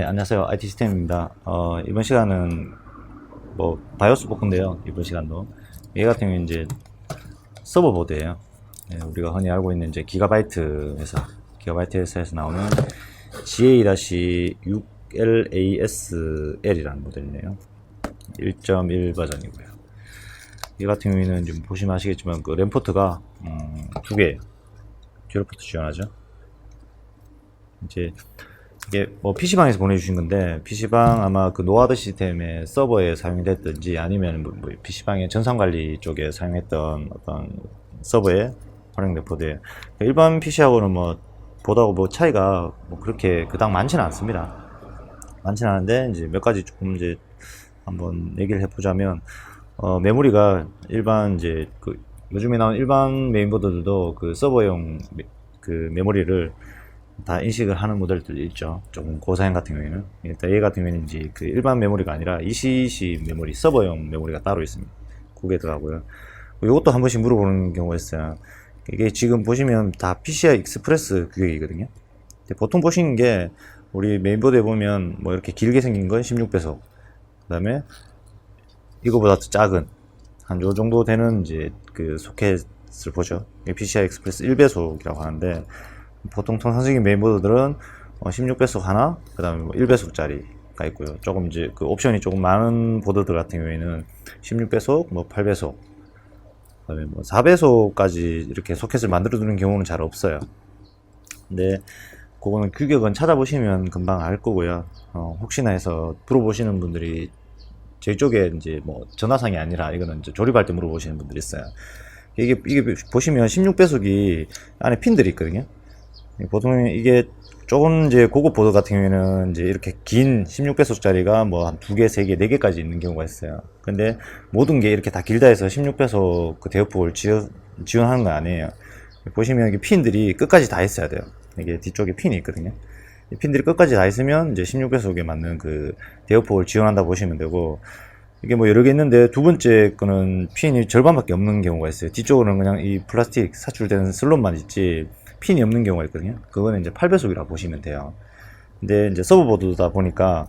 네, 안녕하세요. IT 시스템입니다. 이번 시간은 바이오스 복구인데요. 이번 시간도. 얘 같은 경우는 이제 서버 보드예요. 네, 우리가 흔히 알고 있는 이제 기가바이트 회사에서 나오는 GA-6LASL이라는 모델이네요. 1.1 버전이고요. 이 같은 경우에는 지금 보시면 아시겠지만 그 램포트가 두 개예요. 듀얼포트 지원하죠. 이제 이게 PC방에서 보내주신 건데, PC방 아마 그 노아드 시스템의 서버에 사용됐든지 아니면 PC방의 전산관리 쪽에 사용했던 어떤 서버에 활용된 보드예요. 일반 PC하고는 보다고 차이가 그렇게 그닥 많지는 않습니다. 많지는 않은데, 이제 몇 가지 조금 이제 한번 얘기를 해보자면, 메모리가 일반 요즘에 나온 일반 메인보드들도 그 서버용 그 메모리를 다 인식을 하는 모델들이 있죠. 조금 고사양 같은 경우에는. 일단 얘 같은 경우에는 이제 그 일반 메모리가 아니라 ECC 메모리, 서버용 메모리가 따로 있습니다. 그게 들어가고요. 이것도 한 번씩 물어보는 경우가 있어요. 이게 지금 보시면 다 PCI 익스프레스 규격이거든요. 보통 보시는 게 우리 메인보드에 보면 이렇게 길게 생긴 건 16배속. 그 다음에 이거보다 더 작은 한 요 정도 되는 이제 그 소켓을 보죠. PCI 익스프레스 1배속이라고 하는데, 보통 통상적인 메인보드들은 16배속 하나, 그 다음에 1배속짜리가 있고요. 조금 이제 그 옵션이 조금 많은 보드들 같은 경우에는 16배속, 8배속, 그 다음에 4배속까지 이렇게 소켓을 만들어 두는 경우는 잘 없어요. 근데 그거는 규격은 찾아보시면 금방 알 거고요. 혹시나 해서 물어보시는 분들이 제 쪽에 이제 전화상이 아니라 이거는 이제 조립할 때 물어보시는 분들이 있어요. 이게 보시면 16배속이 안에 핀들이 있거든요. 보통 이게 조금 이제 고급 보드 같은 경우에는 이제 이렇게 긴 16배속짜리가 한 2개, 3개, 4개까지 있는 경우가 있어요. 근데 모든 게 이렇게 다 길다 해서 16배속 그 대역폭을 지원하는 건 아니에요. 보시면 이게 핀들이 끝까지 다 있어야 돼요. 이게 뒤쪽에 핀이 있거든요. 이 핀들이 끝까지 다 있으면 이제 16배속에 맞는 그 대역폭을 지원한다 보시면 되고, 이게 여러 개 있는데 두 번째 거는 핀이 절반밖에 없는 경우가 있어요. 뒤쪽으로는 그냥 이 플라스틱 사출되는 슬롯만 있지 핀이 없는 경우가 있거든요. 그거는 이제 8배속이라고 보시면 돼요. 근데 이제 서버보드다 보니까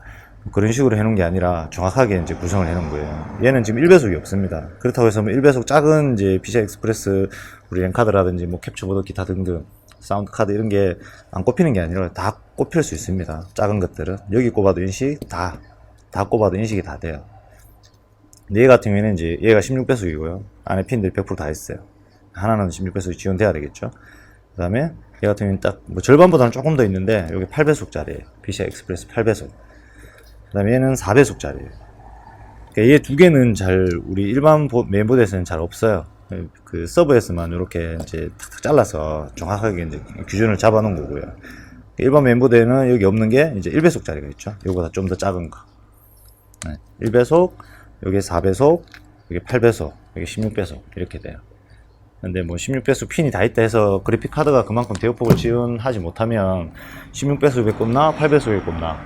그런 식으로 해놓은 게 아니라 정확하게 이제 구성을 해놓은 거예요. 얘는 지금 1배속이 없습니다. 그렇다고 해서 1배속 작은 이제 PCI 익스프레스 우리 램카드라든지 캡처보드 기타 등등 사운드 카드 이런 게 안 꼽히는 게 아니라 다 꼽힐 수 있습니다. 작은 것들은 여기 꼽아도 인식 다 꼽아도 인식이 다 돼요. 근데 얘 같은 경우에는 이제 얘가 16배속이고요. 안에 핀들이 100%다 있어요. 하나는 16배속이 지원돼야 되겠죠. 그 다음에 얘 같은 경우는 딱 절반보다는 조금 더 있는데 여기 8배속짜리예요. PCI 익스프레스 8배속. 그 다음에 얘는 4배속짜리예요. 그러니까 얘 두 개는 우리 일반 메인보드에서는 잘 없어요. 그 서버에서만 이렇게 이제 탁탁 잘라서 정확하게 이제 규준을 잡아 놓은 거고요. 일반 메인보드에는 여기 없는 게 이제 1배속짜리가 있죠. 요거보다 좀 더 작은 거. 1배속, 여기 4배속, 여기 8배속, 여기 16배속 이렇게 돼요. 근데 16배속 핀이 다 있다 해서 그래픽 카드가 그만큼 대역폭을 지원하지 못하면 16배속에 꼽나 8배속에 꼽나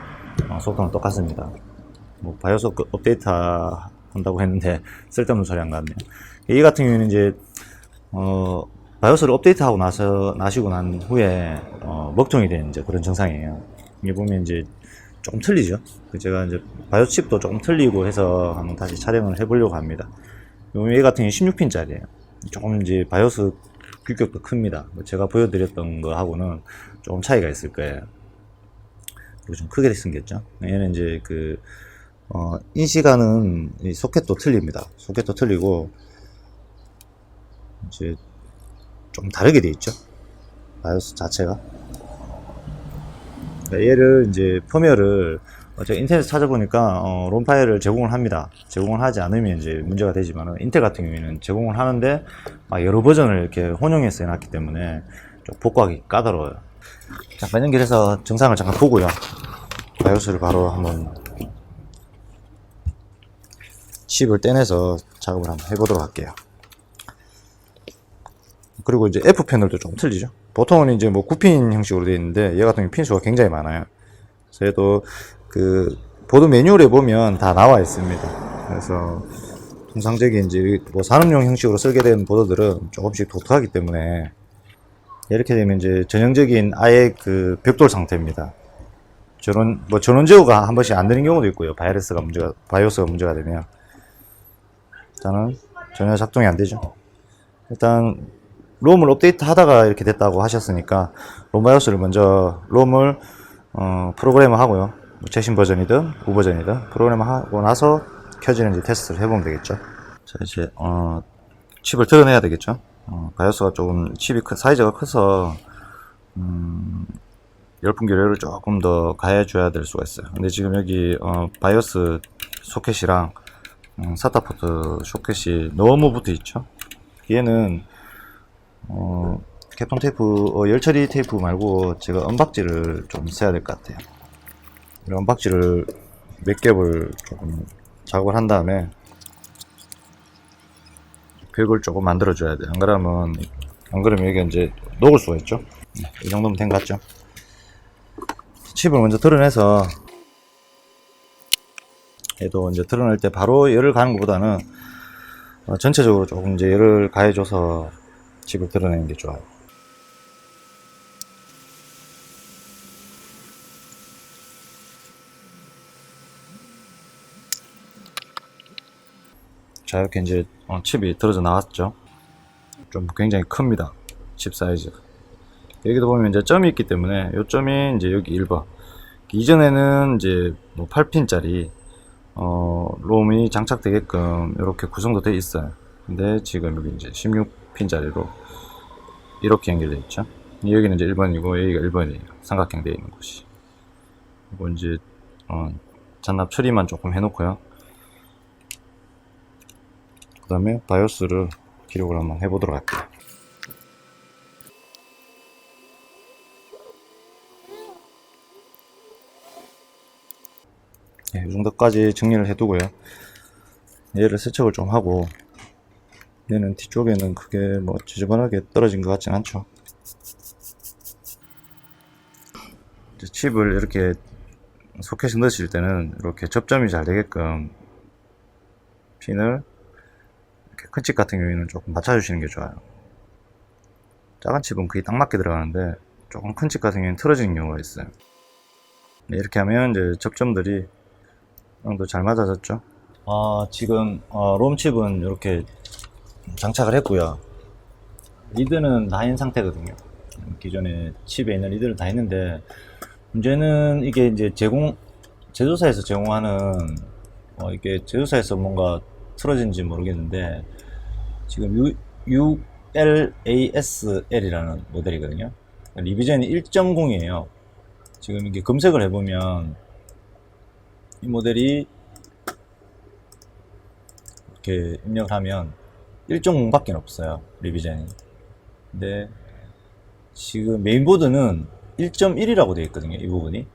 속도는 똑같습니다. 바이오스 업데이트 한다고 했는데 쓸데없는 소리 한 것 같네요. 이 같은 경우에는 이제 바이오스를 업데이트하고 나시고 난 후에 먹통이 되는 이제 그런 증상이에요. 이게 보면 이제 조금 틀리죠. 제가 이제 바이오스 칩도 조금 틀리고 해서 한번 다시 촬영을 해보려고 합니다. 얘 같은 경우는 16핀짜리예요. 조금 이제 바이오스 규격도 큽니다. 제가 보여드렸던 거하고는 조금 차이가 있을 거예요. 그리고 좀 크게 생겼죠. 얘는 이제 인식하는 이 소켓도 틀립니다. 소켓도 틀리고 이제 좀 다르게 돼 있죠. 바이오스 자체가. 그러니까 얘를 이제 펌웨어를 제가 인터넷에서 찾아보니까 롬 파일을 제공을 합니다. 제공을 하지 않으면 이제 문제가 되지만 인텔 같은 경우에는 제공을 하는데 여러 버전을 이렇게 혼용해서 해놨기 때문에 좀 복구하기 까다로워요. 잠깐 연결해서 증상을 잠깐 보고요. 바이오스를 바로 한번 칩을 떼내서 작업을 한번 해보도록 할게요. 그리고 이제 F 패널도 좀 틀리죠. 보통은 이제 9핀 형식으로 되어 있는데 얘 같은 경우 핀수가 굉장히 많아요. 그래서 얘도 그 보드 매뉴얼에 보면 다 나와 있습니다. 그래서 통상적인 이제 산업용 형식으로 설계된 보드들은 조금씩 독특하기 때문에 이렇게 되면 이제 전형적인 아예 그 벽돌 상태입니다. 전원 제어가 한 번씩 안 되는 경우도 있고요. 바이오스가 문제가 되면. 일단은 전혀 작동이 안 되죠. 일단, 롬을 업데이트 하다가 이렇게 됐다고 하셨으니까, 롬바이오스를 먼저, 롬을, 프로그램을 하고요. 최신 버전이든, 후버전이든, 프로그램을 하고 나서 켜지는지 테스트를 해보면 되겠죠. 자, 이제, 칩을 드러내야 되겠죠. 바이오스가 조금, 사이즈가 커서, 열풍 교류를 조금 더 가해줘야 될 수가 있어요. 근데 지금 여기, 바이오스 소켓이랑, 사타 포트 소켓이 너무 붙어 있죠. 얘는, 개통 테이프, 열 처리 테이프 말고, 제가 언박지를 좀 써야 될 것 같아요. 이런 언박지를 몇 겹을 조금 작업을 한 다음에, 벽을 조금 만들어줘야 돼요. 안 그러면 여기가 이제 녹을 수가 있죠. 이 정도면 된 것 같죠. 칩을 먼저 드러내서, 얘도 이제 드러낼 때 바로 열을 가는 것보다는 전체적으로 조금 이제 열을 가해줘서 칩을 드러내는 게 좋아요. 자, 이렇게 이제 칩이 들어져 나왔죠. 좀 굉장히 큽니다. 칩 사이즈가. 여기도 보면 이제 점이 있기 때문에 요 점이 이제 여기 1번. 이전에는 이제 뭐 8핀짜리 롬이 장착되게끔 이렇게 구성도 되어 있어요. 근데 지금 여기 이제 16핀짜리로 이렇게 연결되어 있죠. 여기는 이제 1번이고 여기가 1번이에요. 삼각형 되어 있는 곳이. 그리고 이제 잔납 처리만 조금 해놓고요. 그 다음에 바이오스를 기록을 한번 해보도록 할게요. 이 정도까지 정리를 해두고요. 얘를 세척을 좀 하고, 얘는 뒤쪽에는 크게 뭐 지저분하게 떨어진 것 같진 않죠. 이제 칩을 이렇게 소켓에 넣으실 때는 이렇게 접점이 잘 되게끔 핀을 이렇게 큰 칩 같은 경우에는 조금 맞춰주시는 게 좋아요. 작은 칩은 거의 딱 맞게 들어가는데 조금 큰 칩 같은 경우에는 틀어지는 경우가 있어요. 이렇게 하면 이제 접점들이 어느 정도 잘 맞아졌죠. 지금 롬칩은 이렇게 장착을 했고요. 리드는 다 있는 상태거든요. 기존에 칩에 있는 리드를 다 했는데, 문제는 이게 이제 제조사에서 제공하는 이게 제조사에서 뭔가 틀어진지 모르겠는데, 지금 ULASL이라는 모델이거든요. 리비전이 1.0이에요. 지금 이게 검색을 해보면 이 모델이 이렇게 입력을 하면 1.0밖에 없어요. 리비전이. 근데 지금 메인보드는 1.1이라고 되어 있거든요. 이 부분이.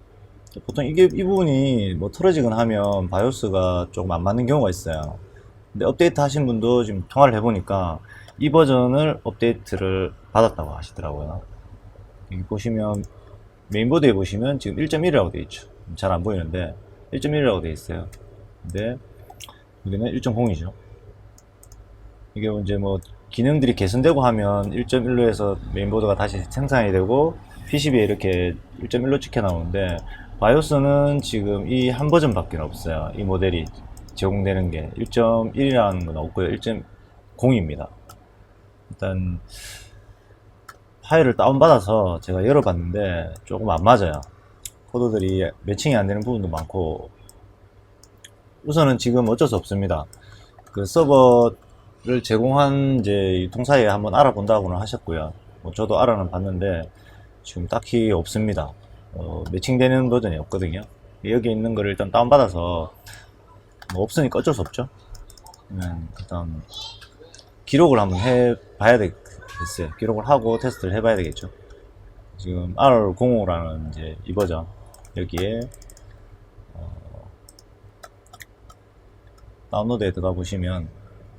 보통 이 부분이 뭐 틀어지거나 하면 바이오스가 조금 안 맞는 경우가 있어요. 근데 업데이트 하신 분도 지금 통화를 해보니까 이 버전을 업데이트를 받았다고 하시더라고요. 여기 보시면 메인보드에 보시면 지금 1.1이라고 되어 있죠. 잘 안 보이는데 1.1이라고 되어 있어요. 근데 여기는 1.0이죠. 이게 이제 뭐 기능들이 개선되고 하면 1.1로 해서 메인보드가 다시 생산이 되고 PCB에 이렇게 1.1로 찍혀 나오는데, 바이오스는 지금 이 한 버전 밖에 없어요. 이 모델이 제공되는 게 1.1이라는 건 없고요. 1.0입니다. 일단 파일을 다운받아서 제가 열어봤는데 조금 안 맞아요. 코드들이 매칭이 안 되는 부분도 많고, 우선은 지금 어쩔 수 없습니다. 그 서버를 제공한 이제 유통사에 한번 알아본다고는 하셨고요. 뭐 저도 알아는 봤는데 지금 딱히 없습니다. 매칭되는 버전이 없거든요. 여기 있는 거를 일단 다운받아서, 뭐 없으니까 어쩔 수 없죠. 일단 기록을 한번 해봐야 되겠어요. 기록을 하고 테스트를 해봐야 되겠죠. 지금 R05라는 이제 이 버전, 여기에 다운로드에 들어가 보시면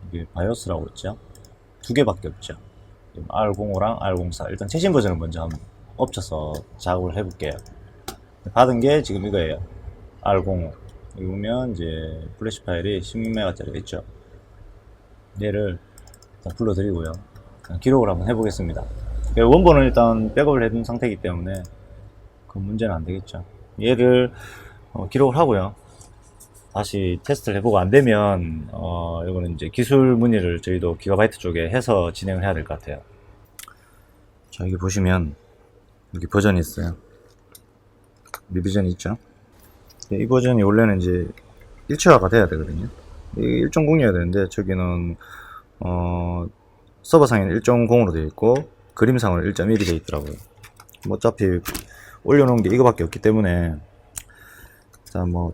여기 바이오스라고 있죠. 두 개밖에 없죠. R05랑 R04. 일단 최신 버전을 먼저 한번 엎쳐서 작업을 해볼게요. 받은 게 지금 이거예요. R05. 여기 보면 이제 플래시 파일이 16메가짜리가 있죠. 얘를 일단 불러드리고요. 기록을 한번 해보겠습니다. 원본은 일단 백업을 해둔 상태이기 때문에 그 문제는 안 되겠죠. 얘를 기록을 하고요. 다시 테스트를 해보고 안 되면 이거는 이제 기술 문의를 저희도 기가바이트 쪽에 해서 진행을 해야 될 것 같아요. 자, 여기 보시면 여기 버전이 있어요. 리비전이 있죠. 이 버전이 원래는 이제 일체화가 돼야 되거든요. 1.0이어야 되는데 저기는 서버상에는 1.0으로 되어 있고 그림상으로 1.1이 되어 있더라고요. 뭐 어차피 올려놓은 게 이거밖에 없기 때문에 일단 뭐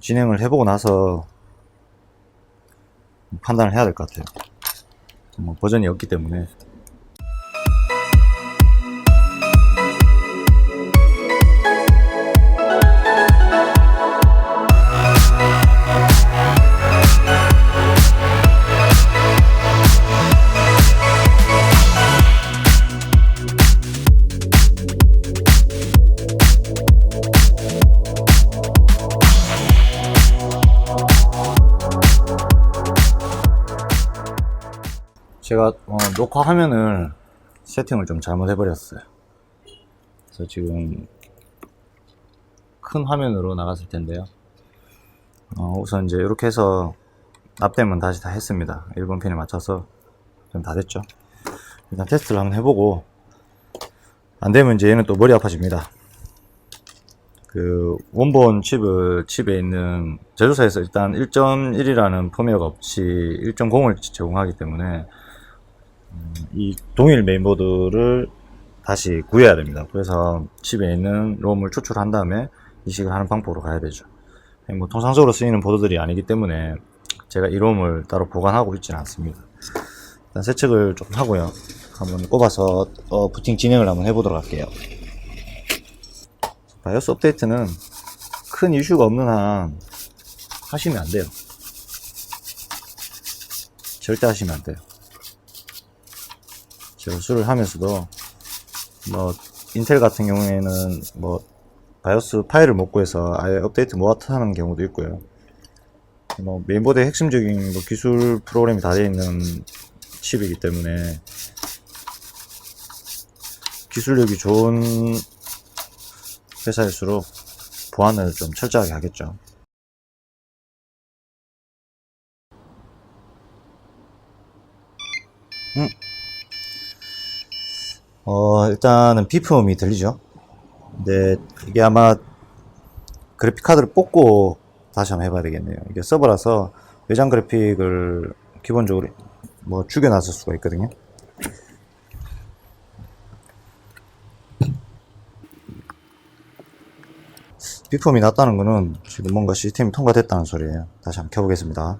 진행을 해보고 나서 판단을 해야 될 것 같아요. 뭐 버전이 없기 때문에. 제가 녹화 화면을 세팅을 좀 잘못해 버렸어요. 그래서 지금 큰 화면으로 나갔을 텐데요. 우선 이제 이렇게 해서 납땜은 다시 다 했습니다. 1번 핀에 맞춰서 좀 다 됐죠. 일단 테스트를 한번 해보고 안 되면 이제 얘는 또 머리 아파집니다. 그 원본 칩에 있는 제조사에서 일단 1.1이라는 펌웨어가 없이 1.0을 제공하기 때문에 이 동일 메인보드를 다시 구해야 됩니다. 그래서 칩에 있는 롬을 추출한 다음에 이식을 하는 방법으로 가야 되죠. 뭐 통상적으로 쓰이는 보드들이 아니기 때문에 제가 이 롬을 따로 보관하고 있지는 않습니다. 일단 세척을 조금 하고요. 한번 꼽아서 부팅 진행을 한번 해보도록 할게요. 바이오스 업데이트는 큰 이슈가 없는 한 하시면 안 돼요. 절대 하시면 안 돼요. 제어수를 하면서도 뭐 인텔 같은 경우에는 뭐 바이오스 파일을 못 구해서 아예 업데이트 못하는 경우도 있고요. 뭐 메인보드의 핵심적인 뭐 기술 프로그램이 다 되어 있는 칩이기 때문에 기술력이 좋은 회사일수록 보안을 좀 철저하게 하겠죠. 일단은 비품이 들리죠. 근데 이게 아마 그래픽카드를 뽑고 다시 한번 해봐야 되겠네요. 이게 서버라서 외장 그래픽을 기본적으로 뭐 죽여놨을 수가 있거든요. 비품이 났다는 거는 지금 뭔가 시스템이 통과됐다는 소리예요. 다시 한번 켜보겠습니다.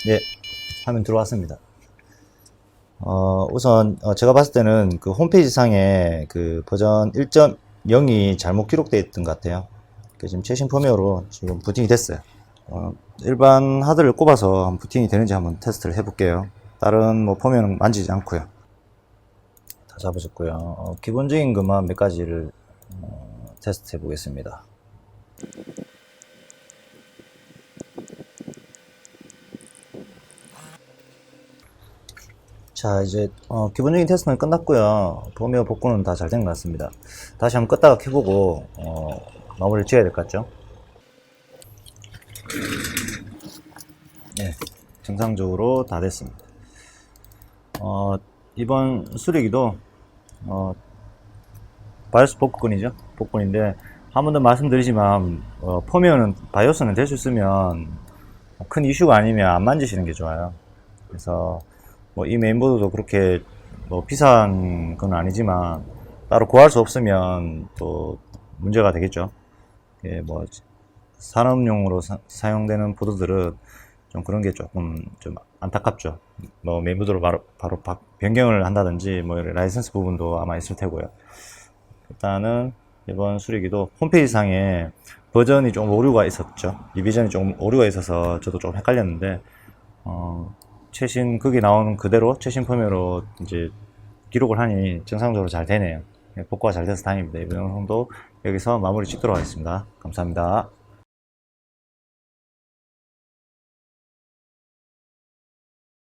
예, 화면 들어왔습니다. 우선 제가 봤을 때는 그 홈페이지 상에 그 버전 1.0이 잘못 기록되어 있던 것 같아요. 지금 최신 펌웨어로 지금 부팅이 됐어요. 일반 하드를 꼽아서 한번 부팅이 되는지 한번 테스트를 해볼게요. 다른 뭐 펌웨어는 만지지 않고요. 다 잡아줬고요. 기본적인 것만 몇 가지를 테스트 해보겠습니다. 자, 이제 기본적인 테스트는 끝났고요. 펌웨어 복구는 다 잘 된 것 같습니다. 다시 한번 껐다가 켜보고 마무리를 지어야 될 것 같죠? 네, 정상적으로 다 됐습니다. 이번 수리기도 바이오스 복구건이죠. 복구인데 한 번 더 말씀드리지만 펌웨어는 바이오스는 될 수 있으면 큰 이슈가 아니면 안 만지시는 게 좋아요. 그래서 뭐 이 메인보드도 그렇게 뭐 비싼 건 아니지만 따로 구할 수 없으면 또 문제가 되겠죠. 예, 뭐 산업용으로 사용되는 보드들은 좀 그런 게 조금 좀 안타깝죠. 뭐 메인보드로 바로 변경을 한다든지 뭐 라이선스 부분도 아마 있을 테고요. 일단은 이번 수리기도 홈페이지 상에 버전이 좀 오류가 있었죠. 리비전이 좀 오류가 있어서 저도 좀 헷갈렸는데 최신 거기 나오는 그대로 최신 펌웨어로 이제 기록을 하니 정상적으로 잘 되네요. 복구가 잘 돼서 다행입니다. 이번 영상도 여기서 마무리 짓도록 하겠습니다. 감사합니다.